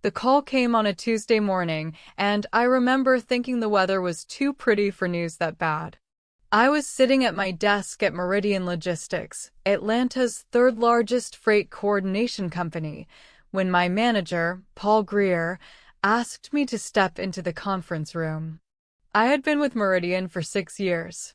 The call came on a Tuesday morning, and I remember thinking the weather was too pretty for news that bad. I was sitting at my desk at Meridian Logistics, Atlanta's third-largest freight coordination company, when my manager, Paul Greer, asked me to step into the conference room. I had been with Meridian for 6 years.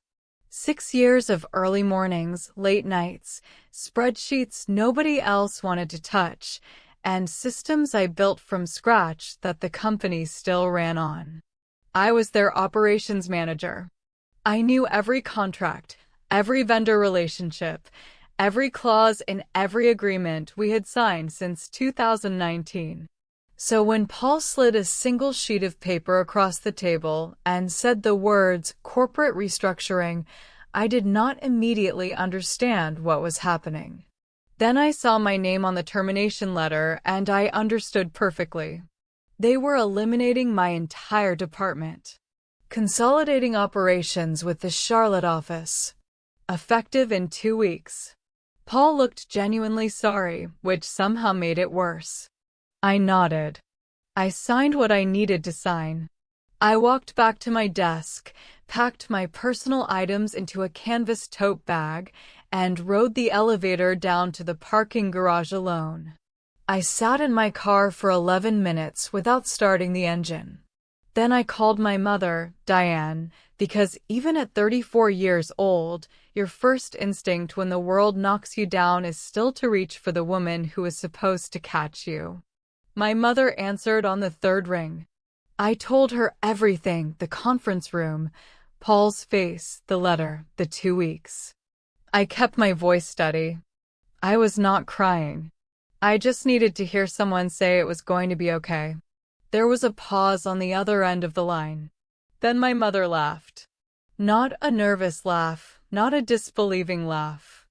6 years of early mornings, late nights, spreadsheets nobody else wanted to touch, and systems I built from scratch that the company still ran on. I was their operations manager. I knew every contract, every vendor relationship, every clause in every agreement we had signed since 2019. So when Paul slid a single sheet of paper across the table and said the words corporate restructuring, I did not immediately understand what was happening. Then I saw my name on the termination letter, and I understood perfectly. They were eliminating my entire department, consolidating operations with the Charlotte office, effective in 2 weeks. Paul looked genuinely sorry, which somehow made it worse. I nodded. I signed what I needed to sign. I walked back to my desk, packed my personal items into a canvas tote bag, and rode the elevator down to the parking garage alone. I sat in my car for 11 minutes without starting the engine. Then I called my mother, Diane, because even at 34 years old, your first instinct when the world knocks you down is still to reach for the woman who is supposed to catch you. My mother answered on the third ring. I told her everything, the conference room, Paul's face, the letter, the 2 weeks. I kept my voice steady. I was not crying. I just needed to hear someone say it was going to be okay. There was a pause on the other end of the line. Then my mother laughed. Not a nervous laugh, not a disbelieving laugh.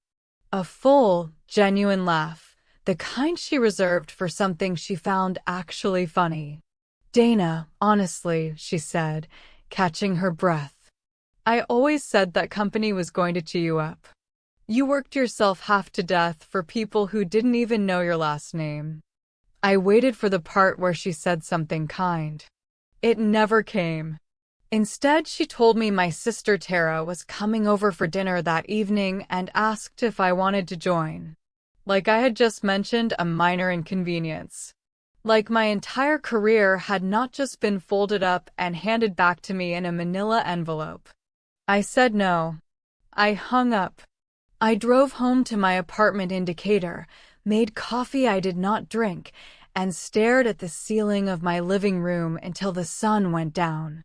A full, genuine laugh, the kind she reserved for something she found actually funny. Dana, honestly, she said, catching her breath. I always said that company was going to chew you up. You worked yourself half to death for people who didn't even know your last name. I waited for the part where she said something kind. It never came. Instead, she told me my sister Tara was coming over for dinner that evening and asked if I wanted to join. Like I had just mentioned a minor inconvenience. Like my entire career had not just been folded up and handed back to me in a manila envelope. I said no. I hung up. I drove home to my apartment in Decatur, made coffee I did not drink, and stared at the ceiling of my living room until the sun went down.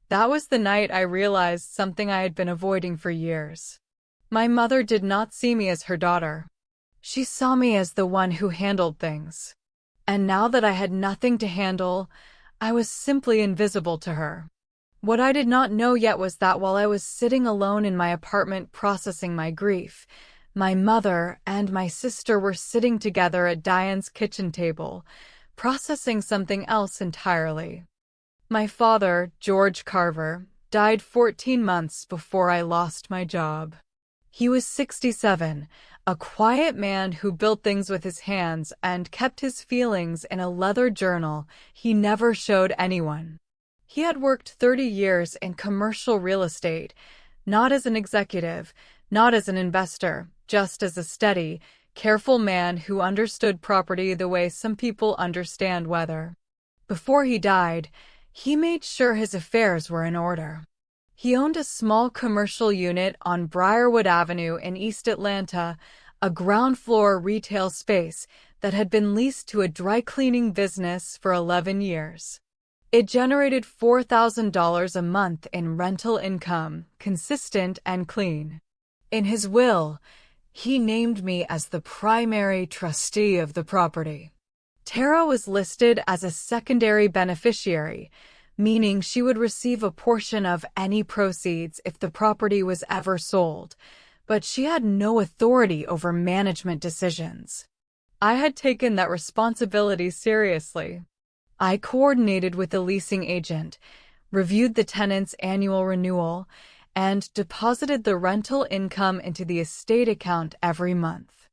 That was the night I realized something I had been avoiding for years. My mother did not see me as her daughter. She saw me as the one who handled things. And now that I had nothing to handle, I was simply invisible to her. What I did not know yet was that while I was sitting alone in my apartment processing my grief, my mother and my sister were sitting together at Diane's kitchen table, processing something else entirely. My father, George Carver, died 14 months before I lost my job. He was 67, a quiet man who built things with his hands and kept his feelings in a leather journal he never showed anyone. He had worked 30 years in commercial real estate, not as an executive, not as an investor, just as a steady, careful man who understood property the way some people understand weather. Before he died, he made sure his affairs were in order. He owned a small commercial unit on Briarwood Avenue in East Atlanta, a ground-floor retail space that had been leased to a dry-cleaning business for 11 years. It generated $4,000 a month in rental income, consistent and clean. In his will, he named me as the primary trustee of the property. Tara was listed as a secondary beneficiary, meaning she would receive a portion of any proceeds if the property was ever sold, but she had no authority over management decisions. I had taken that responsibility seriously. I coordinated with the leasing agent, reviewed the tenant's annual renewal, and deposited the rental income into the estate account every month.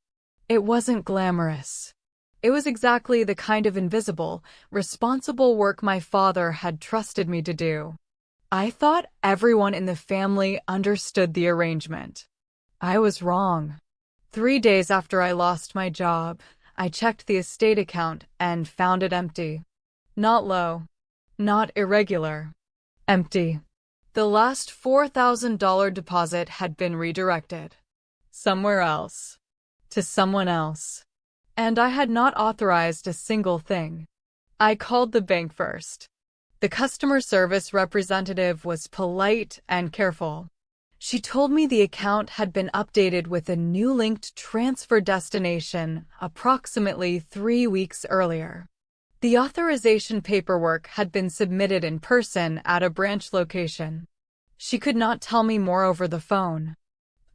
It wasn't glamorous. It was exactly the kind of invisible, responsible work my father had trusted me to do. I thought everyone in the family understood the arrangement. I was wrong. 3 days after I lost my job, I checked the estate account and found it empty. Not low. Not irregular. Empty. The last $4,000 deposit had been redirected. Somewhere else. To someone else. And I had not authorized a single thing. I called the bank first. The customer service representative was polite and careful. She told me the account had been updated with a new linked transfer destination approximately 3 weeks earlier. The authorization paperwork had been submitted in person at a branch location. She could not tell me more over the phone.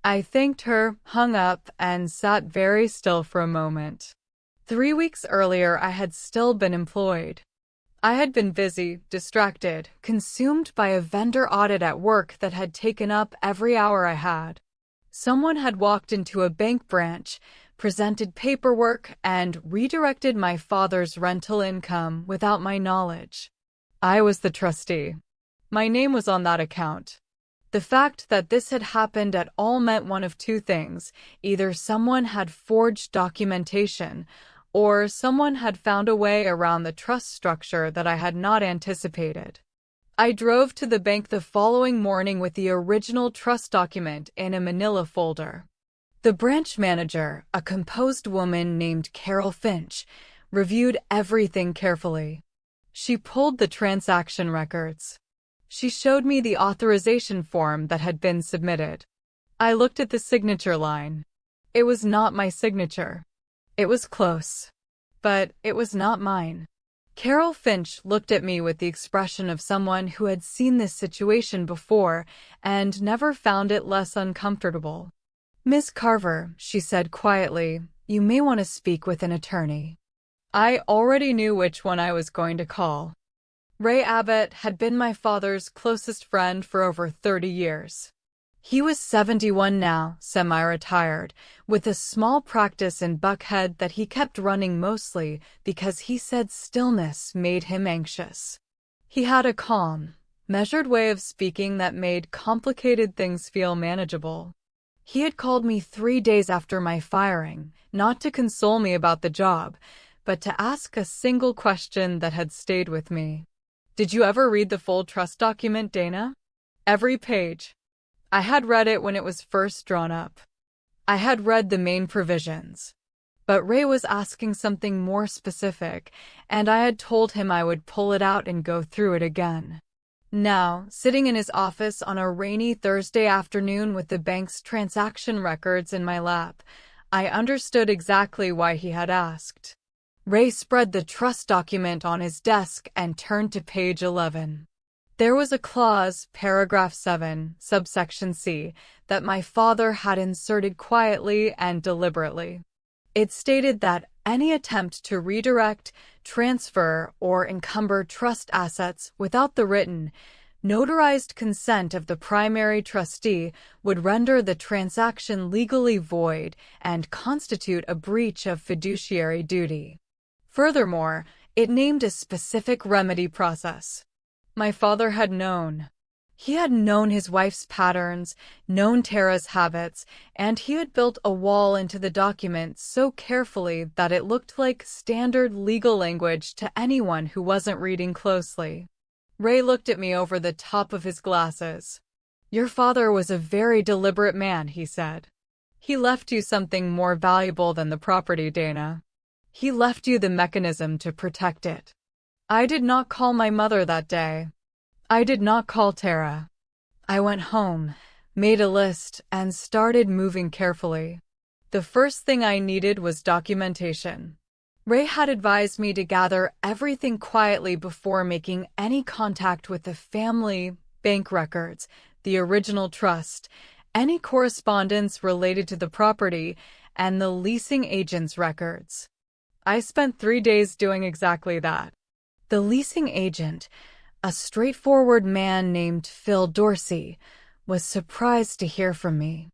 I thanked her, hung up, and sat very still for a moment. 3 weeks earlier, I had still been employed. I had been busy, distracted, consumed by a vendor audit at work that had taken up every hour I had. Someone had walked into a bank branch, presented paperwork, and redirected my father's rental income without my knowledge. I was the trustee. My name was on that account. The fact that this had happened at all meant one of two things: either someone had forged documentation, or someone had found a way around the trust structure that I had not anticipated. I drove to the bank the following morning with the original trust document in a manila folder. The branch manager, a composed woman named Carol Finch, reviewed everything carefully. She pulled the transaction records. She showed me the authorization form that had been submitted. I looked at the signature line. It was not my signature. It was close, but it was not mine. Carol Finch looked at me with the expression of someone who had seen this situation before and never found it less uncomfortable. "Miss Carver," she said quietly, "you may want to speak with an attorney." I already knew which one I was going to call. Ray Abbott had been my father's closest friend for over 30 years. He was 71 now, semi-retired, with a small practice in Buckhead that he kept running mostly because he said stillness made him anxious. He had a calm, measured way of speaking that made complicated things feel manageable. He had called me 3 days after my firing, not to console me about the job, but to ask a single question that had stayed with me. "Did you ever read the full trust document, Dana?" "Every page." I had read it when it was first drawn up. I had read the main provisions. But Ray was asking something more specific, and I had told him I would pull it out and go through it again. Now, sitting in his office on a rainy Thursday afternoon with the bank's transaction records in my lap, I understood exactly why he had asked. Ray spread the trust document on his desk and turned to page 11. There was a clause, paragraph 7, subsection C, that my father had inserted quietly and deliberately. It stated that any attempt to redirect, transfer, or encumber trust assets without the written, notarized consent of the primary trustee would render the transaction legally void and constitute a breach of fiduciary duty. Furthermore, it named a specific remedy process. My father had known. He had known his wife's patterns, known Tara's habits, and he had built a wall into the document so carefully that it looked like standard legal language to anyone who wasn't reading closely. Ray looked at me over the top of his glasses. "Your father was a very deliberate man," he said. "He left you something more valuable than the property, Dana. He left you the mechanism to protect it." I did not call my mother that day. I did not call Tara. I went home, made a list, and started moving carefully. The first thing I needed was documentation. Ray had advised me to gather everything quietly before making any contact with the family, bank records, the original trust, any correspondence related to the property, and the leasing agent's records. I spent 3 days doing exactly that. The leasing agent, a straightforward man named Phil Dorsey, was surprised to hear from me.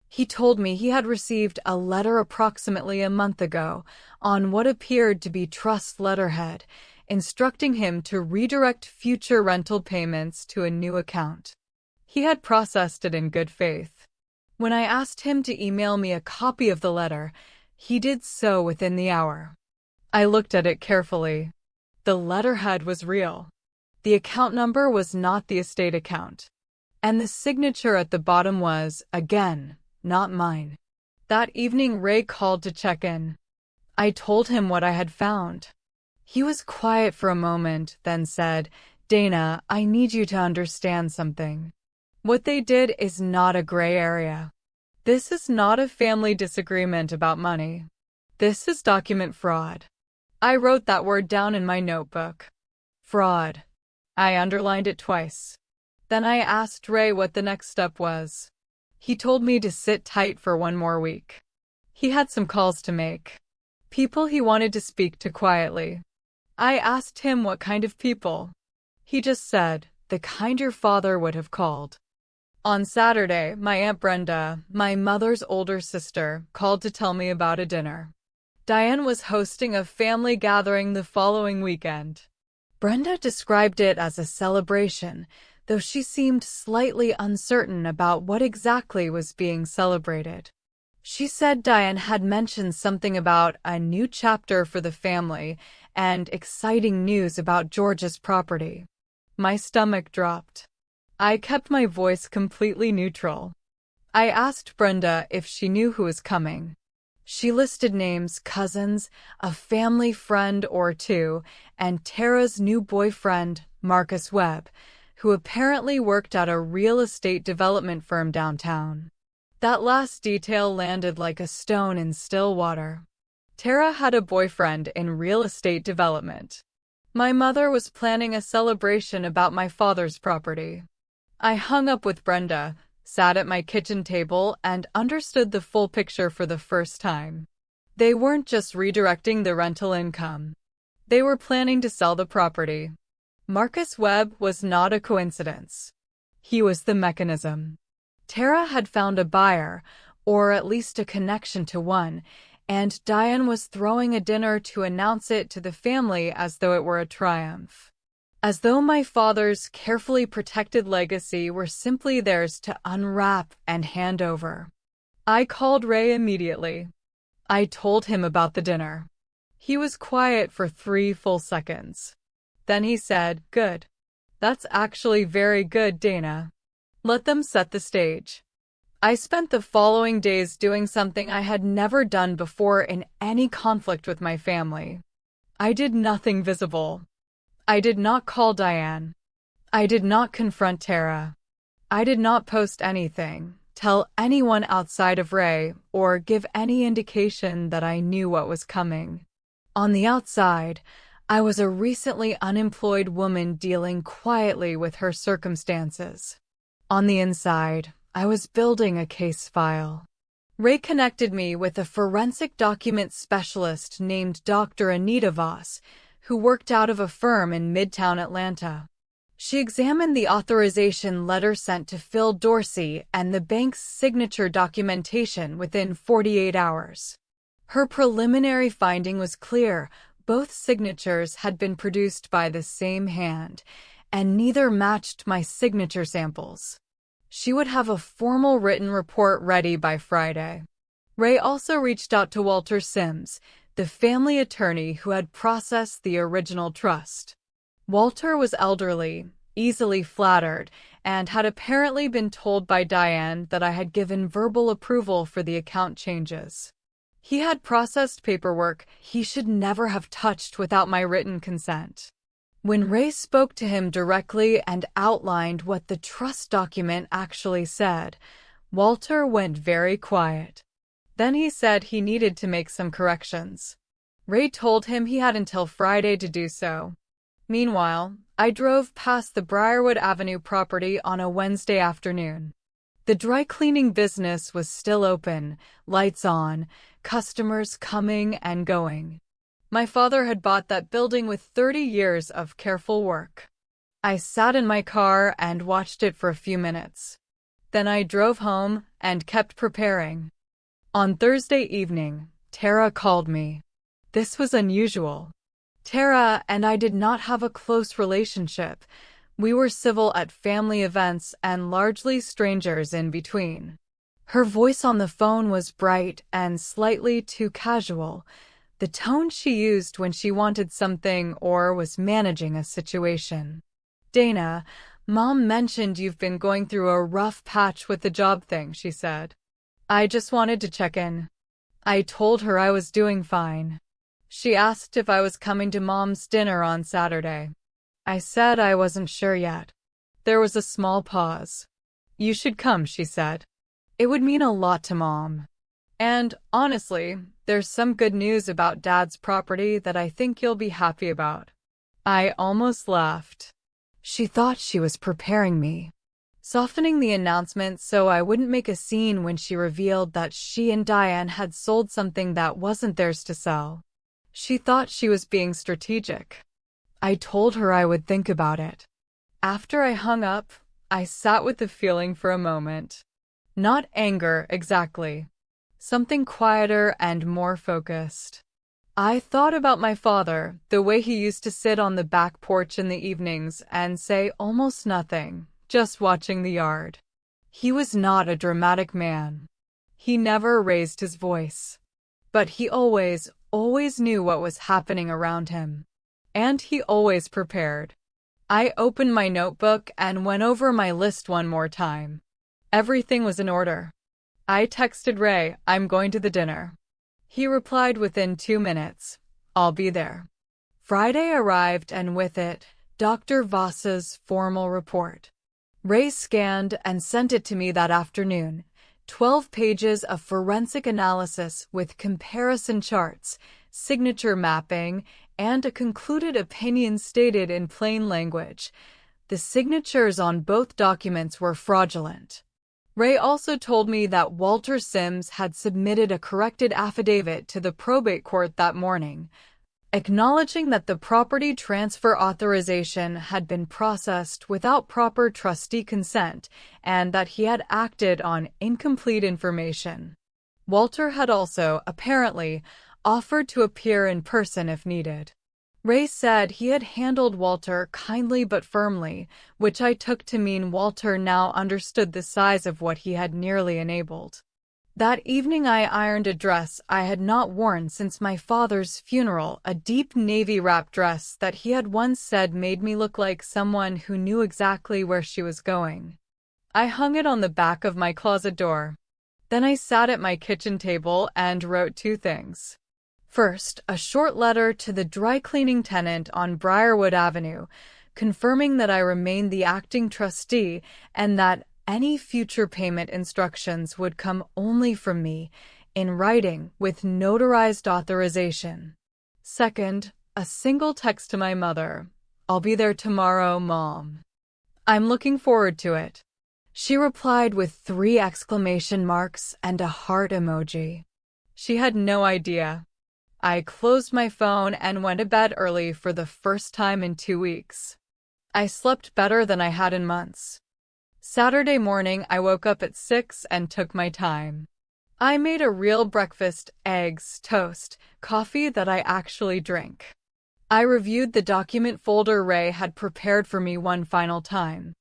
He told me he had received a letter approximately a month ago on what appeared to be trust letterhead, instructing him to redirect future rental payments to a new account. He had processed it in good faith. When I asked him to email me a copy of the letter, he did so within the hour. I looked at it carefully. The letterhead was real. The account number was not the estate account. And the signature at the bottom was, again, not mine. That evening, Ray called to check in. I told him what I had found. He was quiet for a moment, then said, "Dana, I need you to understand something. What they did is not a gray area. This is not a family disagreement about money. This is document fraud." I wrote that word down in my notebook. Fraud. I underlined it twice. Then I asked Ray what the next step was. He told me to sit tight for one more week. He had some calls to make. People he wanted to speak to quietly. I asked him what kind of people. He just said, "The kind your father would have called." On Saturday, my Aunt Brenda, my mother's older sister, called to tell me about a dinner. Diane was hosting a family gathering the following weekend. Brenda described it as a celebration, though she seemed slightly uncertain about what exactly was being celebrated. She said Diane had mentioned something about a new chapter for the family and exciting news about George's property. My stomach dropped. I kept my voice completely neutral. I asked Brenda if she knew who was coming. She listed names: cousins, a family friend or two, and Tara's new boyfriend, Marcus Webb, who apparently worked at a real estate development firm downtown. That last detail landed like a stone in still water. Tara had a boyfriend in real estate development. My mother was planning a celebration about my father's property. I hung up with Brenda, sat at my kitchen table, and understood the full picture for the first time. They weren't just redirecting the rental income. They were planning to sell the property. Marcus Webb was not a coincidence. He was the mechanism. Tara had found a buyer, or at least a connection to one, and Diane was throwing a dinner to announce it to the family as though it were a triumph. As though my father's carefully protected legacy were simply theirs to unwrap and hand over. I called Ray immediately. I told him about the dinner. He was quiet for 3 full seconds. Then he said, "Good. That's actually very good, Dana. Let them set the stage." I spent the following days doing something I had never done before in any conflict with my family. I did nothing visible. I did not call Diane. I did not confront Tara. I did not post anything, tell anyone outside of Ray, or give any indication that I knew what was coming. On the outside, I was a recently unemployed woman dealing quietly with her circumstances. On the inside, I was building a case file. Ray connected me with a forensic document specialist named Dr. Anita Voss, who worked out of a firm in Midtown Atlanta. She examined the authorization letter sent to Phil Dorsey and the bank's signature documentation within 48 hours. Her preliminary finding was clear: both signatures had been produced by the same hand, and neither matched my signature samples. She would have a formal written report ready by Friday. Ray also reached out to Walter Sims, the family attorney who had processed the original trust. Walter was elderly, easily flattered, and had apparently been told by Diane that I had given verbal approval for the account changes. He had processed paperwork he should never have touched without my written consent. When Ray spoke to him directly and outlined what the trust document actually said, Walter went very quiet. Then he said he needed to make some corrections. Ray told him he had until Friday to do so. Meanwhile, I drove past the Briarwood Avenue property on a Wednesday afternoon. The dry cleaning business was still open, lights on, customers coming and going. My father had bought that building with 30 years of careful work. I sat in my car and watched it for a few minutes. Then I drove home and kept preparing. On Thursday evening, Tara called me. This was unusual. Tara and I did not have a close relationship. We were civil at family events and largely strangers in between. Her voice on the phone was bright and slightly too casual, the tone she used when she wanted something or was managing a situation. "Dana, Mom mentioned you've been going through a rough patch with the job thing," she said. I just wanted to check in. I told her I was doing fine. She asked if I was coming to Mom's dinner on Saturday. I said I wasn't sure yet. There was a small pause. "You should come," she said. "It would mean a lot to Mom. And, honestly, there's some good news about Dad's property that I think you'll be happy about." I almost laughed. She thought she was preparing me, softening the announcement so I wouldn't make a scene when she revealed that she and Diane had sold something that wasn't theirs to sell. She thought she was being strategic. I told her I would think about it. After I hung up, I sat with the feeling for a moment. Not anger, exactly. Something quieter and more focused. I thought about my father, the way he used to sit on the back porch in the evenings and say almost nothing, just watching the yard. He was not a dramatic man. He never raised his voice. But he always knew what was happening around him. And he always prepared. I opened my notebook and went over my list one more time. Everything was in order. I texted Ray, "I'm going to the dinner." He replied within 2 minutes, "I'll be there." Friday arrived and with it, Dr. Voss's formal report. Ray scanned and sent it to me that afternoon. 12 pages of forensic analysis with comparison charts, signature mapping, and a concluded opinion stated in plain language. The signatures on both documents were fraudulent. Ray also told me that Walter Sims had submitted a corrected affidavit to the probate court that morning, acknowledging that the property transfer authorization had been processed without proper trustee consent and that he had acted on incomplete information. Walter had also, apparently, offered to appear in person if needed. Ray said he had handled Walter kindly but firmly, which I took to mean Walter now understood the size of what he had nearly enabled. That evening I ironed a dress I had not worn since my father's funeral, a deep navy wrap dress that he had once said made me look like someone who knew exactly where she was going. I hung it on the back of my closet door. Then I sat at my kitchen table and wrote 2 things. First, a short letter to the dry cleaning tenant on Briarwood Avenue, confirming that I remained the acting trustee and that any future payment instructions would come only from me, in writing with notarized authorization. Second, a single text to my mother. "I'll be there tomorrow, Mom. I'm looking forward to it." She replied with 3 exclamation marks and a heart emoji. She had no idea. I closed my phone and went to bed early for the first time in 2 weeks. I slept better than I had in months. Saturday morning, I woke up at 6 and took my time. I made a real breakfast, eggs, toast, coffee that I actually drink. I reviewed the document folder Ray had prepared for me one final time.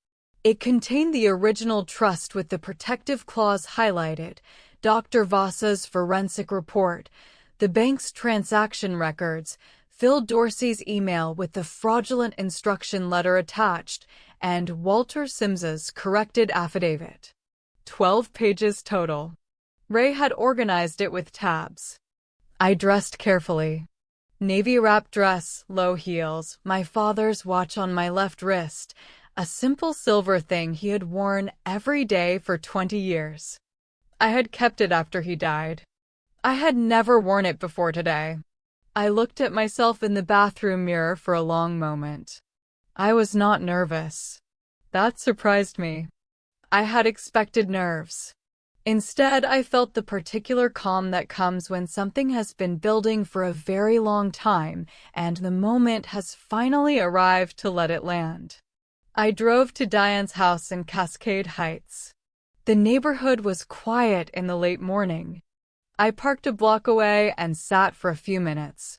It contained the original trust with the protective clause highlighted, Dr. Voss's forensic report, the bank's transaction records, Phil Dorsey's email with the fraudulent instruction letter attached, and Walter Sims's corrected affidavit. 12 pages total. Ray had organized it with tabs. I dressed carefully. Navy wrap dress, low heels, my father's watch on my left wrist, a simple silver thing he had worn every day for 20 years. I had kept it after he died. I had never worn it before today. I looked at myself in the bathroom mirror for a long moment. I was not nervous. That surprised me. I had expected nerves. Instead, I felt the particular calm that comes when something has been building for a very long time and the moment has finally arrived to let it land. I drove to Diane's house in Cascade Heights. The neighborhood was quiet in the late morning. I parked a block away and sat for a few minutes.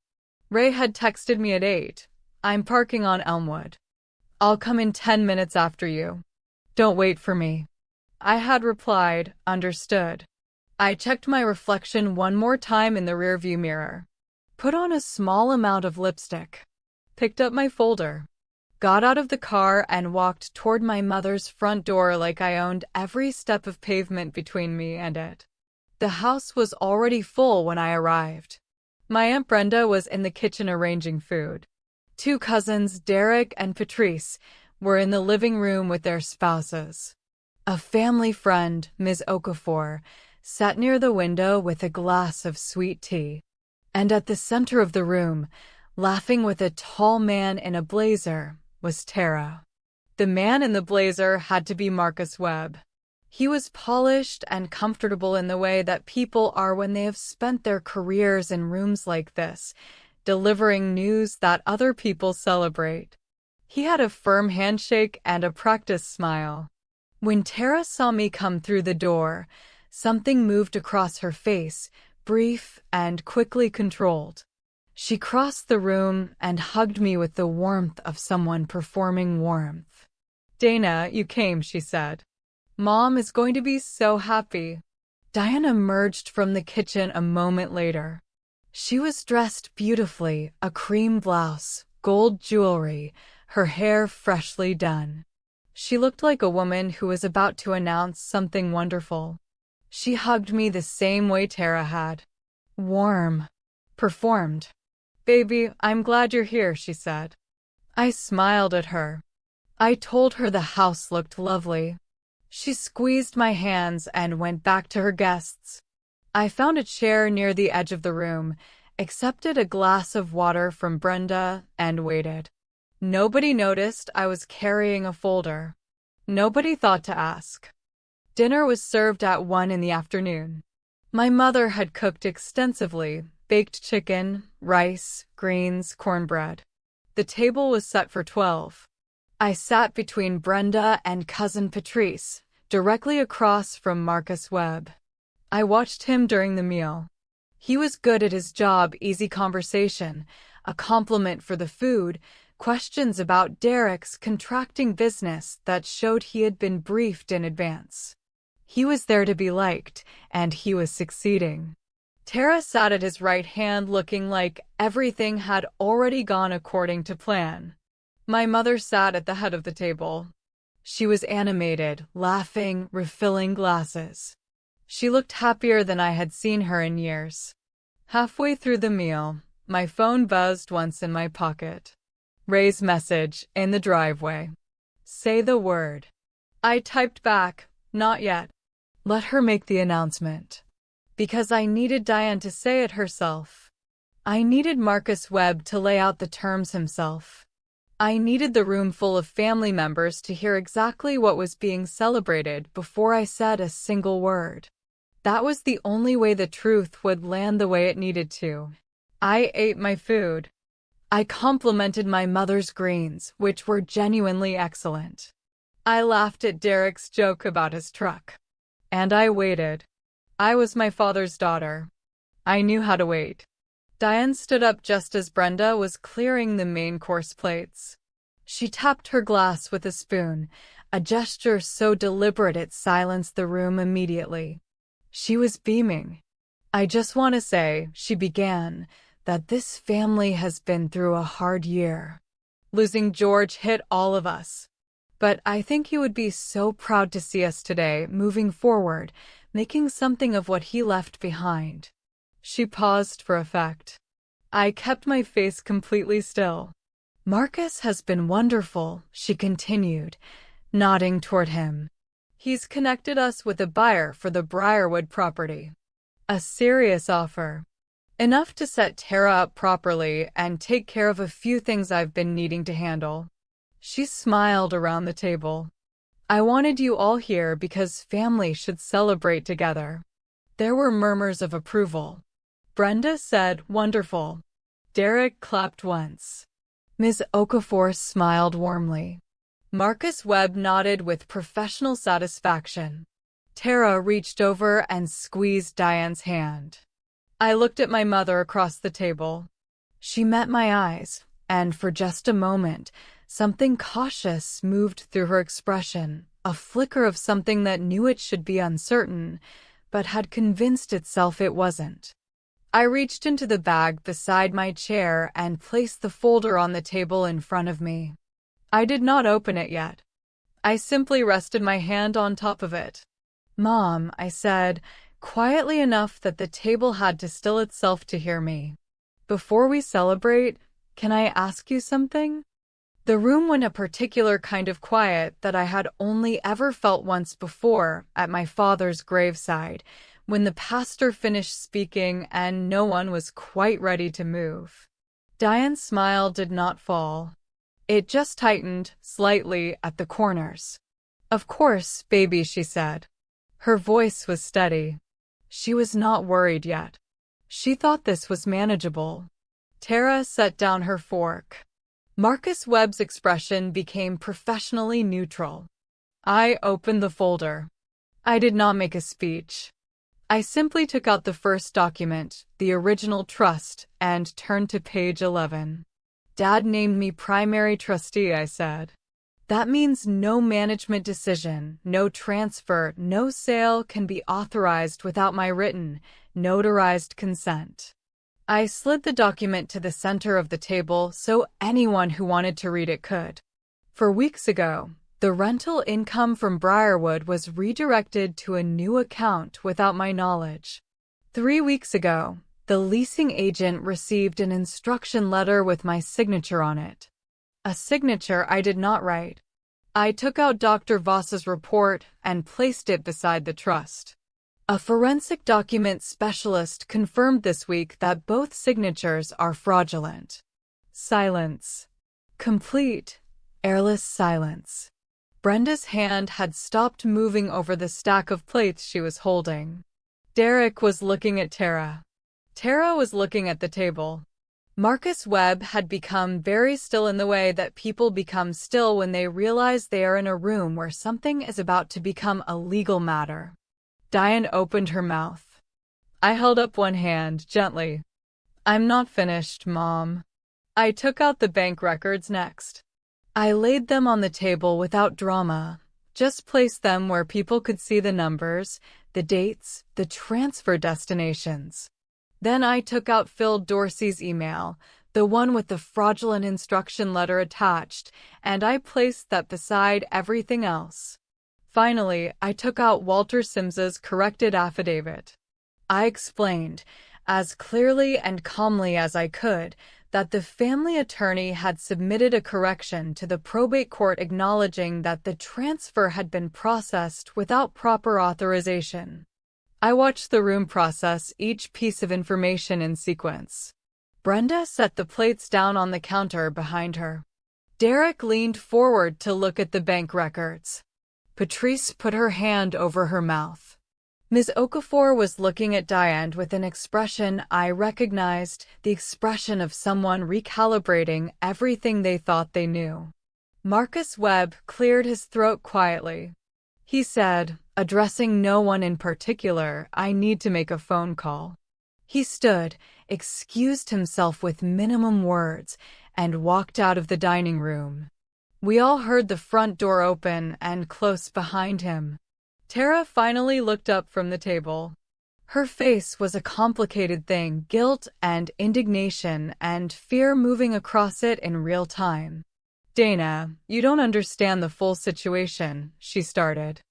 Ray had texted me at 8. "I'm parking on Elmwood. I'll come in 10 minutes after you. Don't wait for me." I had replied, "Understood." I checked my reflection one more time in the rearview mirror. Put on a small amount of lipstick. Picked up my folder. Got out of the car and walked toward my mother's front door like I owned every step of pavement between me and it. The house was already full when I arrived. My Aunt Brenda was in the kitchen arranging food. 2 cousins, Derek and Patrice, were in the living room with their spouses. A family friend, Ms. Okafor, sat near the window with a glass of sweet tea. And at the center of the room, laughing with a tall man in a blazer, was Tara. The man in the blazer had to be Marcus Webb. He was polished and comfortable in the way that people are when they have spent their careers in rooms like this, delivering news that other people celebrate. He had a firm handshake and a practiced smile. When Tara saw me come through the door, something moved across her face, brief and quickly controlled. She crossed the room and hugged me with the warmth of someone performing warmth. "Dana, you came," she said. "Mom is going to be so happy." Diana emerged from the kitchen a moment later. She was dressed beautifully, a cream blouse, gold jewelry, her hair freshly done. She looked like a woman who was about to announce something wonderful. She hugged me the same way Tara had. Warm. Performed. "Baby, I'm glad you're here," she said. I smiled at her. I told her the house looked lovely. She squeezed my hands and went back to her guests. I found a chair near the edge of the room, accepted a glass of water from Brenda, and waited. Nobody noticed I was carrying a folder. Nobody thought to ask. Dinner was served at 1 in the afternoon. My mother had cooked extensively, baked chicken, rice, greens, cornbread. The table was set for 12. I sat between Brenda and cousin Patrice, directly across from Marcus Webb. I watched him during the meal. He was good at his job, easy conversation, a compliment for the food, questions about Derek's contracting business that showed he had been briefed in advance. He was there to be liked, and he was succeeding. Tara sat at his right hand looking like everything had already gone according to plan. My mother sat at the head of the table. She was animated, laughing, refilling glasses. She looked happier than I had seen her in years. Halfway through the meal, my phone buzzed once in my pocket. Ray's message, in the driveway. "Say the word." I typed back, "Not yet." Let her make the announcement. Because I needed Diane to say it herself. I needed Marcus Webb to lay out the terms himself. I needed the room full of family members to hear exactly what was being celebrated before I said a single word. That was the only way the truth would land the way it needed to. I ate my food. I complimented my mother's greens, which were genuinely excellent. I laughed at Derek's joke about his truck. And I waited. I was my father's daughter. I knew how to wait. Diane stood up just as Brenda was clearing the main course plates. She tapped her glass with a spoon, a gesture so deliberate it silenced the room immediately. She was beaming. "I just want to say," she began, "that this family has been through a hard year. Losing George hit all of us. But I think he would be so proud to see us today, moving forward, making something of what he left behind." She paused for effect. I kept my face completely still. "Marcus has been wonderful," she continued, nodding toward him. "He's connected us with a buyer for the Briarwood property. A serious offer. Enough to set Tara up properly and take care of a few things I've been needing to handle." She smiled around the table. "I wanted you all here because family should celebrate together." There were murmurs of approval. Brenda said, "Wonderful." Derek clapped once. Ms. Okafor smiled warmly. Marcus Webb nodded with professional satisfaction. Tara reached over and squeezed Diane's hand. I looked at my mother across the table. She met my eyes, and for just a moment, something cautious moved through her expression, a flicker of something that knew it should be uncertain, but had convinced itself it wasn't. I reached into the bag beside my chair and placed the folder on the table in front of me. I did not open it yet. I simply rested my hand on top of it. "Mom," I said, quietly enough that the table had to still itself to hear me. "Before we celebrate, can I ask you something?" The room went a particular kind of quiet that I had only ever felt once before at my father's graveside, when the pastor finished speaking and no one was quite ready to move. Diane's smile did not fall. It just tightened slightly at the corners. "Of course, baby," she said. Her voice was steady. She was not worried yet. She thought this was manageable. Tara set down her fork. Marcus Webb's expression became professionally neutral. I opened the folder. I did not make a speech. I simply took out the first document, the original trust, and turned to page 11. "Dad named me primary trustee," I said. "That means no management decision, no transfer, no sale can be authorized without my written, notarized consent." I slid the document to the center of the table so anyone who wanted to read it could. For weeks ago, the rental income from Briarwood was redirected to a new account without my knowledge. 3 weeks ago, the leasing agent received an instruction letter with my signature on it. A signature I did not write. I took out Dr. Voss's report and placed it beside the trust. A forensic document specialist confirmed this week that both signatures are fraudulent. Silence. Complete, airless silence. Brenda's hand had stopped moving over the stack of plates she was holding. Derek was looking at Tara. Tara was looking at the table. Marcus Webb had become very still in the way that people become still when they realize they are in a room where something is about to become a legal matter. Diane opened her mouth. I held up one hand, gently. "I'm not finished, Mom." I took out the bank records next. I laid them on the table without drama, just placed them where people could see the numbers, the dates, the transfer destinations. Then I took out Phil Dorsey's email, the one with the fraudulent instruction letter attached, and I placed that beside everything else. Finally, I took out Walter Sims's corrected affidavit. I explained, as clearly and calmly as I could, that the family attorney had submitted a correction to the probate court acknowledging that the transfer had been processed without proper authorization. I watched the room process each piece of information in sequence. Brenda set the plates down on the counter behind her. Derek leaned forward to look at the bank records. Patrice put her hand over her mouth. Ms. Okafor was looking at Diane with an expression I recognized, the expression of someone recalibrating everything they thought they knew. Marcus Webb cleared his throat quietly. He said, addressing no one in particular, "I need to make a phone call." He stood, excused himself with minimum words, and walked out of the dining room. We all heard the front door open and close behind him. Tara finally looked up from the table. Her face was a complicated thing, guilt and indignation and fear moving across it in real time. "Dana, you don't understand the full situation," she started.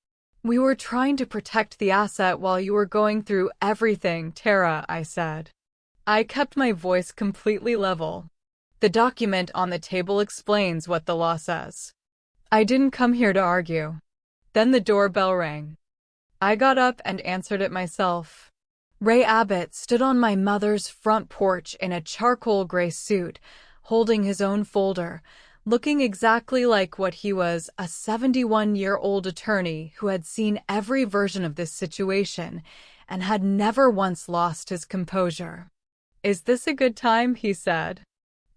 "We were trying to protect the asset while you were going through everything, Tara," I said. I kept my voice completely level. "The document on the table explains what the law says. I didn't come here to argue." Then the doorbell rang. I got up and answered it myself. Ray Abbott stood on my mother's front porch in a charcoal gray suit, holding his own folder, looking exactly like what he was, a 71-year-old attorney who had seen every version of this situation and had never once lost his composure. "Is this a good time?" he said.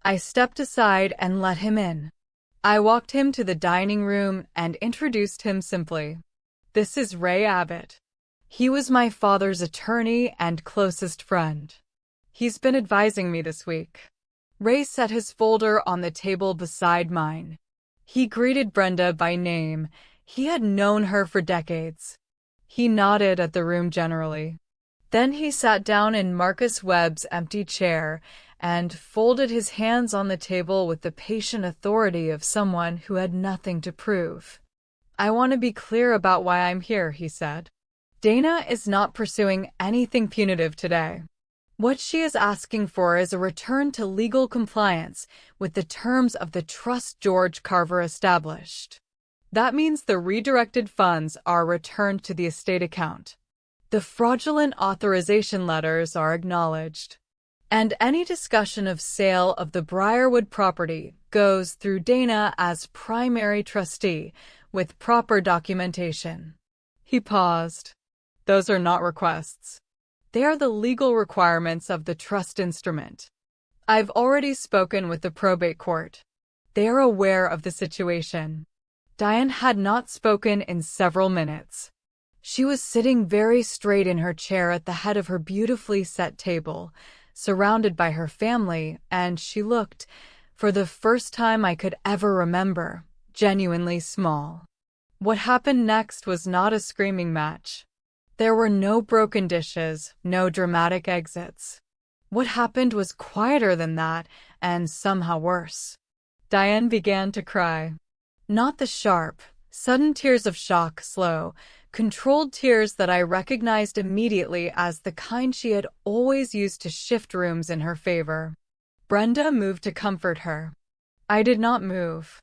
I stepped aside and let him in. I walked him to the dining room and introduced him simply. "This is Ray Abbott." He was my father's attorney and closest friend. He's been advising me this week. Ray set his folder on the table beside mine. He greeted Brenda by name. He had known her for decades. He nodded at the room generally. Then he sat down in Marcus Webb's empty chair and folded his hands on the table with the patient authority of someone who had nothing to prove. "I want to be clear about why I'm here," he said. "Dana is not pursuing anything punitive today. What she is asking for is a return to legal compliance with the terms of the trust George Carver established. That means the redirected funds are returned to the estate account. The fraudulent authorization letters are acknowledged. And any discussion of sale of the Briarwood property goes through Dana as primary trustee with proper documentation." He paused. "Those are not requests. They are the legal requirements of the trust instrument. I've already spoken with the probate court. They are aware of the situation." Diane had not spoken in several minutes. She was sitting very straight in her chair at the head of her beautifully set table, surrounded by her family, and she looked, for the first time I could ever remember, genuinely small. What happened next was not a screaming match. There were no broken dishes, no dramatic exits. What happened was quieter than that, and somehow worse. Diane began to cry. Not the sharp, sudden tears of shock, slow, controlled tears that I recognized immediately as the kind she had always used to shift rooms in her favor. Brenda moved to comfort her. I did not move.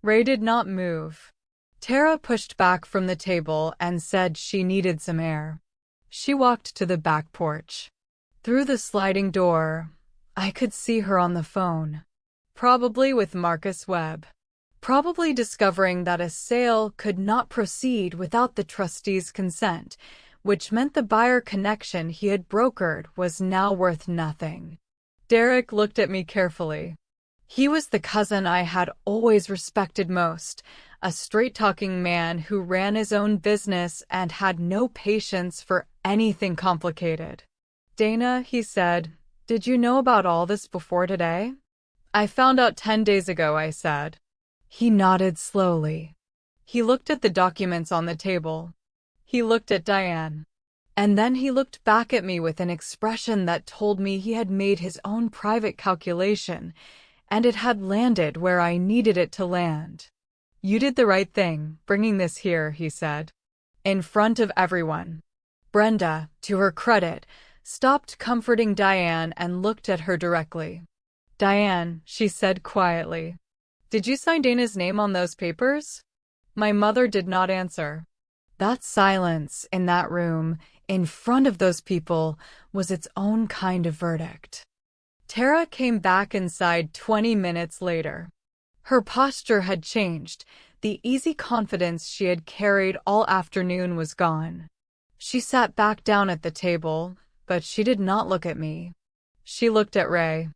Ray did not move. Tara pushed back from the table and said she needed some air. She walked to the back porch. Through the sliding door, I could see her on the phone. Probably with Marcus Webb. Probably discovering that a sale could not proceed without the trustee's consent, which meant the buyer connection he had brokered was now worth nothing. Derek looked at me carefully. He was the cousin I had always respected most, a straight-talking man who ran his own business and had no patience for anything complicated. "Dana," he said, "did you know about all this before today?" "I found out 10 days ago," I said. He nodded slowly. He looked at the documents on the table. He looked at Diane. And then he looked back at me with an expression that told me he had made his own private calculation, and it had landed where I needed it to land. "You did the right thing, bringing this here," he said. "In front of everyone." Brenda, to her credit, stopped comforting Diane and looked at her directly. "Diane," she said quietly, "did you sign Dana's name on those papers?" My mother did not answer. That silence in that room, in front of those people, was its own kind of verdict. Tara came back inside 20 minutes later. Her posture had changed. The easy confidence she had carried all afternoon was gone. She sat back down at the table, but she did not look at me. She looked at Ray.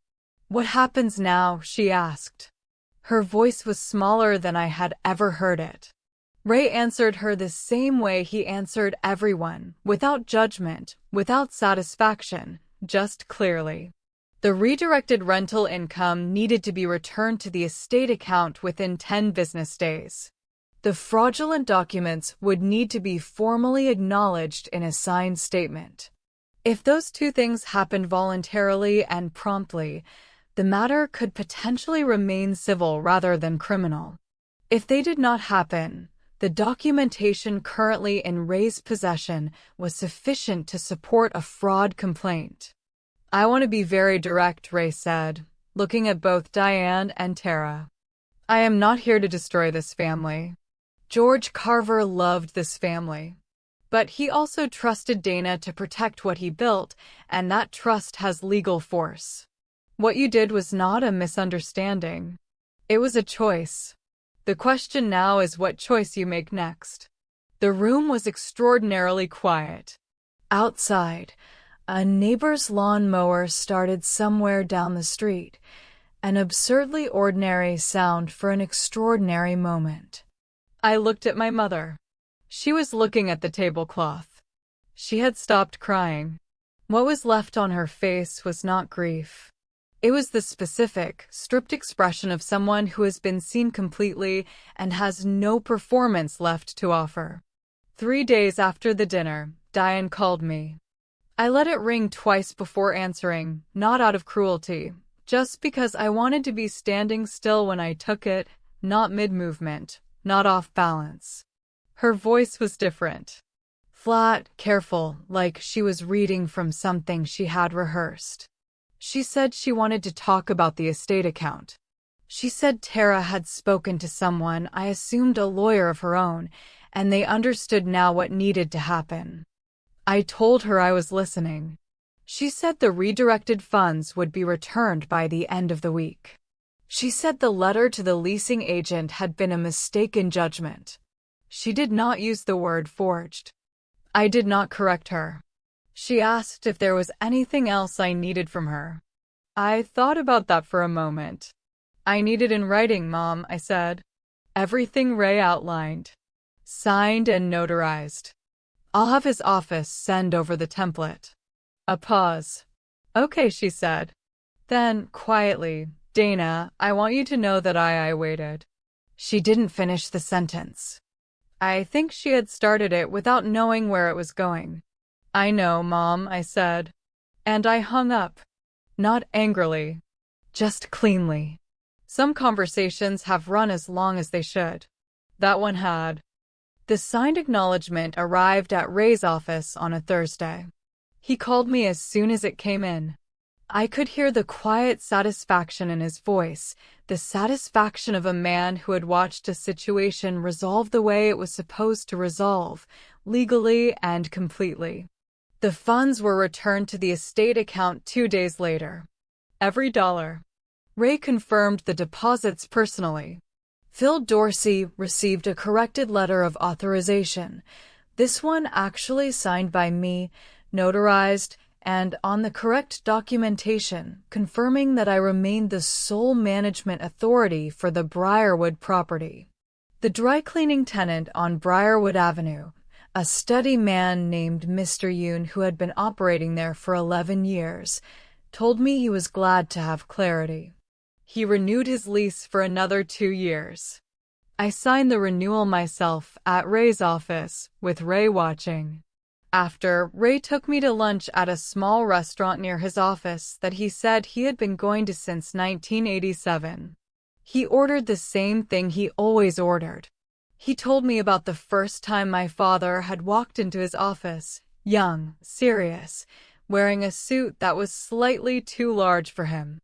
"What happens now?" she asked. Her voice was smaller than I had ever heard it. Ray answered her the same way he answered everyone, without judgment, without satisfaction, just clearly. The redirected rental income needed to be returned to the estate account within 10 business days. The fraudulent documents would need to be formally acknowledged in a signed statement. If those two things happened voluntarily and promptly, the matter could potentially remain civil rather than criminal. If they did not happen, the documentation currently in Ray's possession was sufficient to support a fraud complaint. "I want to be very direct," Ray said, looking at both Diane and Tara. "I am not here to destroy this family. George Carver loved this family. But he also trusted Dana to protect what he built, and that trust has legal force. What you did was not a misunderstanding. It was a choice. The question now is what choice you make next." The room was extraordinarily quiet. Outside, a neighbor's lawnmower started somewhere down the street, an absurdly ordinary sound for an extraordinary moment. I looked at my mother. She was looking at the tablecloth. She had stopped crying. What was left on her face was not grief. It was the specific, stripped expression of someone who has been seen completely and has no performance left to offer. 3 days after the dinner, Diane called me. I let it ring twice before answering, not out of cruelty, just because I wanted to be standing still when I took it, not mid-movement, not off balance. Her voice was different. Flat, careful, like she was reading from something she had rehearsed. She said she wanted to talk about the estate account. She said Tara had spoken to someone, I assumed a lawyer of her own, and they understood now what needed to happen. I told her I was listening. She said the redirected funds would be returned by the end of the week. She said the letter to the leasing agent had been a mistaken judgment. She did not use the word forged. I did not correct her. She asked if there was anything else I needed from her. I thought about that for a moment. I need it in writing, Mom, I said. Everything Ray outlined. Signed and notarized. I'll have his office send over the template. A pause. Okay, she said. Then, quietly, Dana, I want you to know that I waited. She didn't finish the sentence. I think she had started it without knowing where it was going. I know, Mom, I said. And I hung up. Not angrily. Just cleanly. Some conversations have run as long as they should. That one had. The signed acknowledgement arrived at Ray's office on a Thursday. He called me as soon as it came in. I could hear the quiet satisfaction in his voice, the satisfaction of a man who had watched a situation resolve the way it was supposed to resolve, legally and completely. The funds were returned to the estate account 2 days later. Every dollar. Ray confirmed the deposits personally. Phil Dorsey received a corrected letter of authorization, this one actually signed by me, notarized, and on the correct documentation, confirming that I remained the sole management authority for the Briarwood property. The dry cleaning tenant on Briarwood Avenue, a steady man named Mr. Yoon who had been operating there for 11 years, told me he was glad to have clarity. He renewed his lease for another 2 years. I signed the renewal myself at Ray's office, with Ray watching. After, Ray took me to lunch at a small restaurant near his office that he said he had been going to since 1987. He ordered the same thing he always ordered. He told me about the first time my father had walked into his office, young, serious, wearing a suit that was slightly too large for him.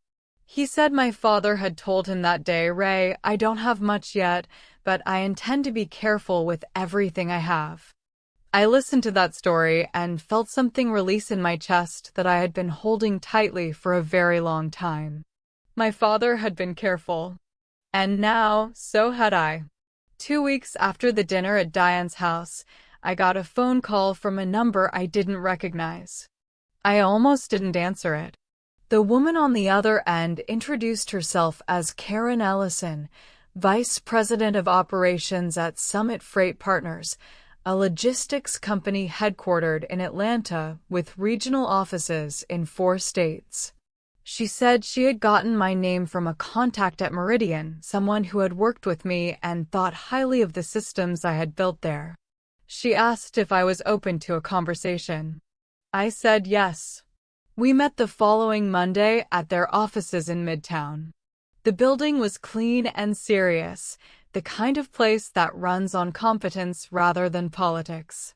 He said my father had told him that day, Ray, I don't have much yet, but I intend to be careful with everything I have. I listened to that story and felt something release in my chest that I had been holding tightly for a very long time. My father had been careful. And now, so had I. 2 weeks after the dinner at Diane's house, I got a phone call from a number I didn't recognize. I almost didn't answer it. The woman on the other end introduced herself as Karen Ellison, Vice President of Operations at Summit Freight Partners, a logistics company headquartered in Atlanta with regional offices in 4 states. She said she had gotten my name from a contact at Meridian, someone who had worked with me and thought highly of the systems I had built there. She asked if I was open to a conversation. I said yes. We met the following Monday at their offices in Midtown. The building was clean and serious, the kind of place that runs on competence rather than politics.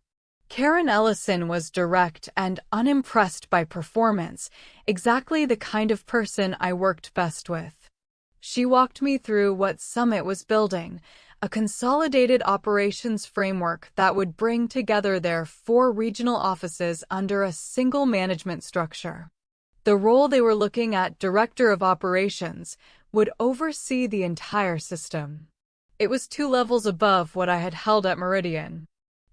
Karen Ellison was direct and unimpressed by performance, exactly the kind of person I worked best with. She walked me through what Summit was building, a consolidated operations framework that would bring together their 4 regional offices under a single management structure. The role they were looking at, Director of Operations, would oversee the entire system. It was 2 levels above what I had held at Meridian.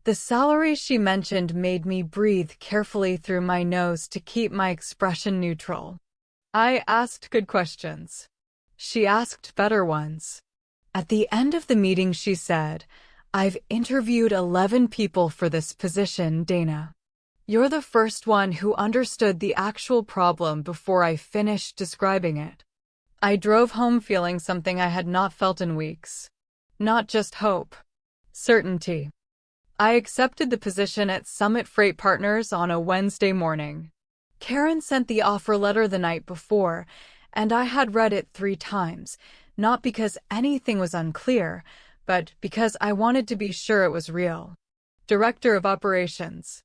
The salary she mentioned made me breathe carefully through my nose to keep my expression neutral. I asked good questions. She asked better ones. At the end of the meeting she said, I've interviewed 11 people for this position, Dana. You're the first one who understood the actual problem before I finished describing it. I drove home feeling something I had not felt in weeks. Not just hope. Certainty. I accepted the position at Summit Freight Partners on a Wednesday morning. Karen sent the offer letter the night before, and I had read it 3 times, not because anything was unclear, but because I wanted to be sure it was real. Director of Operations.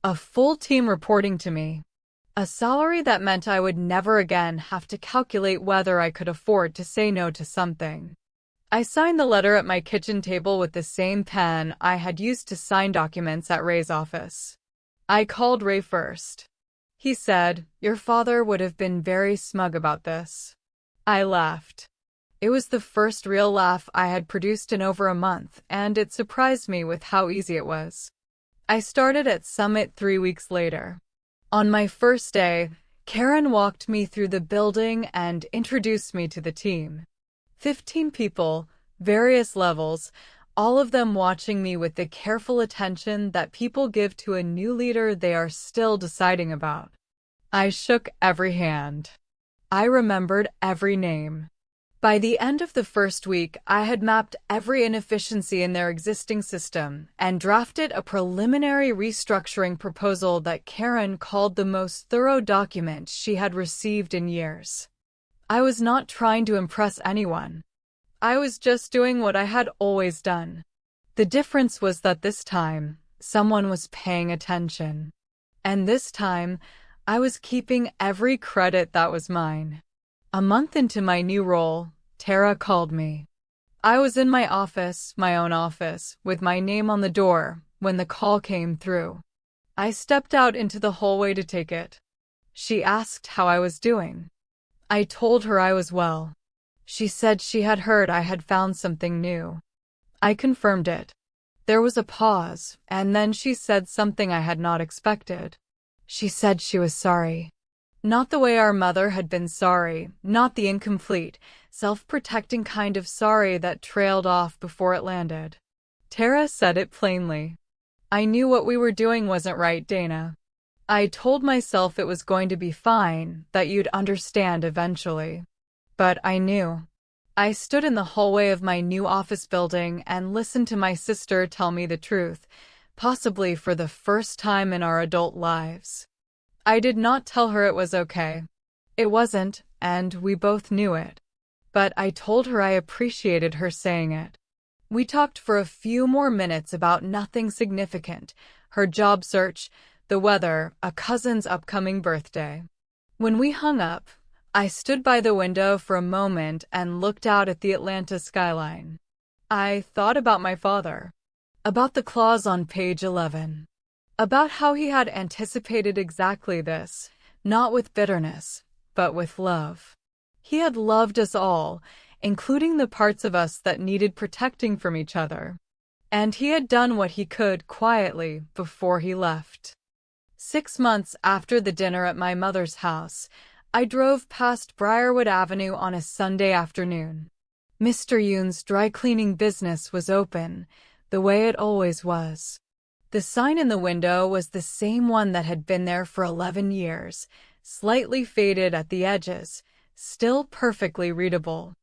A full team reporting to me. A salary that meant I would never again have to calculate whether I could afford to say no to something. I signed the letter at my kitchen table with the same pen I had used to sign documents at Ray's office. I called Ray first. He said, "Your father would have been very smug about this." I laughed. It was the first real laugh I had produced in over a month, and it surprised me with how easy it was. I started at Summit 3 weeks later. On my first day, Karen walked me through the building and introduced me to the team. 15 people, various levels, all of them watching me with the careful attention that people give to a new leader they are still deciding about. I shook every hand. I remembered every name. By the end of the first week, I had mapped every inefficiency in their existing system and drafted a preliminary restructuring proposal that Karen called the most thorough document she had received in years. I was not trying to impress anyone. I was just doing what I had always done. The difference was that this time, someone was paying attention. And this time, I was keeping every credit that was mine. A month into my new role, Tara called me. I was in my office, my own office, with my name on the door, when the call came through. I stepped out into the hallway to take it. She asked how I was doing. I told her I was well. She said she had heard I had found something new. I confirmed it. There was a pause, and then she said something I had not expected. She said she was sorry. Not the way our mother had been sorry, not the incomplete, self-protecting kind of sorry that trailed off before it landed. Tara said it plainly. "I knew what we were doing wasn't right, Dana. I told myself it was going to be fine, that you'd understand eventually. But I knew." I stood in the hallway of my new office building and listened to my sister tell me the truth, possibly for the first time in our adult lives. I did not tell her it was okay. It wasn't, and we both knew it. But I told her I appreciated her saying it. We talked for a few more minutes about nothing significant, her job search, the weather, a cousin's upcoming birthday. When we hung up, I stood by the window for a moment and looked out at the Atlanta skyline. I thought about my father, about the clause on page 11. About how he had anticipated exactly this, not with bitterness, but with love. He had loved us all, including the parts of us that needed protecting from each other. And he had done what he could quietly before he left. 6 months after the dinner at my mother's house, I drove past Briarwood Avenue on a Sunday afternoon. Mr. Yoon's dry cleaning business was open, the way it always was. The sign in the window was the same one that had been there for 11 years, slightly faded at the edges, still perfectly readable.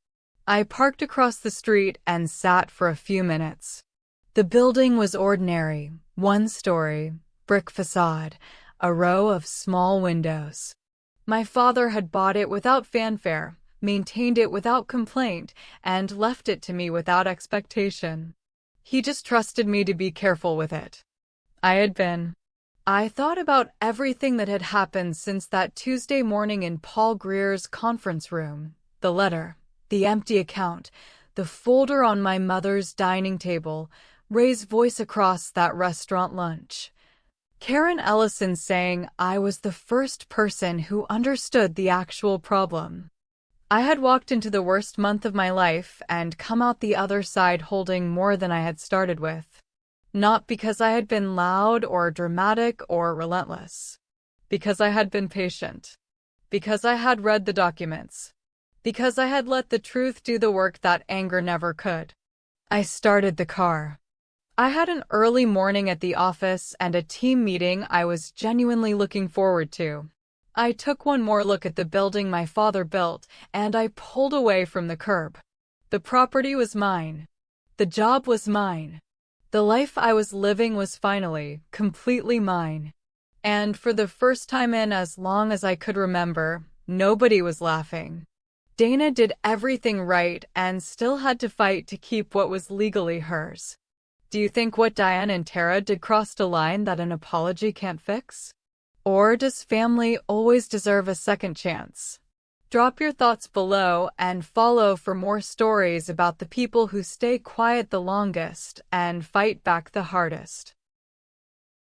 I parked across the street and sat for a few minutes. The building was ordinary, 1-story, brick facade, a row of small windows. My father had bought it without fanfare, maintained it without complaint, and left it to me without expectation. He just trusted me to be careful with it. I had been. I thought about everything that had happened since that Tuesday morning in Paul Greer's conference room, the letter, the empty account, the folder on my mother's dining table, Ray's voice across that restaurant lunch. Karen Ellison saying I was the first person who understood the actual problem. I had walked into the worst month of my life and come out the other side holding more than I had started with. Not because I had been loud or dramatic or relentless. Because I had been patient. Because I had read the documents. Because I had let the truth do the work that anger never could. I started the car. I had an early morning at the office and a team meeting I was genuinely looking forward to. I took one more look at the building my father built, and I pulled away from the curb. The property was mine. The job was mine. The life I was living was finally, completely mine. And for the first time in as long as I could remember, nobody was laughing. Dana did everything right and still had to fight to keep what was legally hers. Do you think what Diane and Tara did crossed a line that an apology can't fix? Or does family always deserve a second chance? Drop your thoughts below and follow for more stories about the people who stay quiet the longest and fight back the hardest.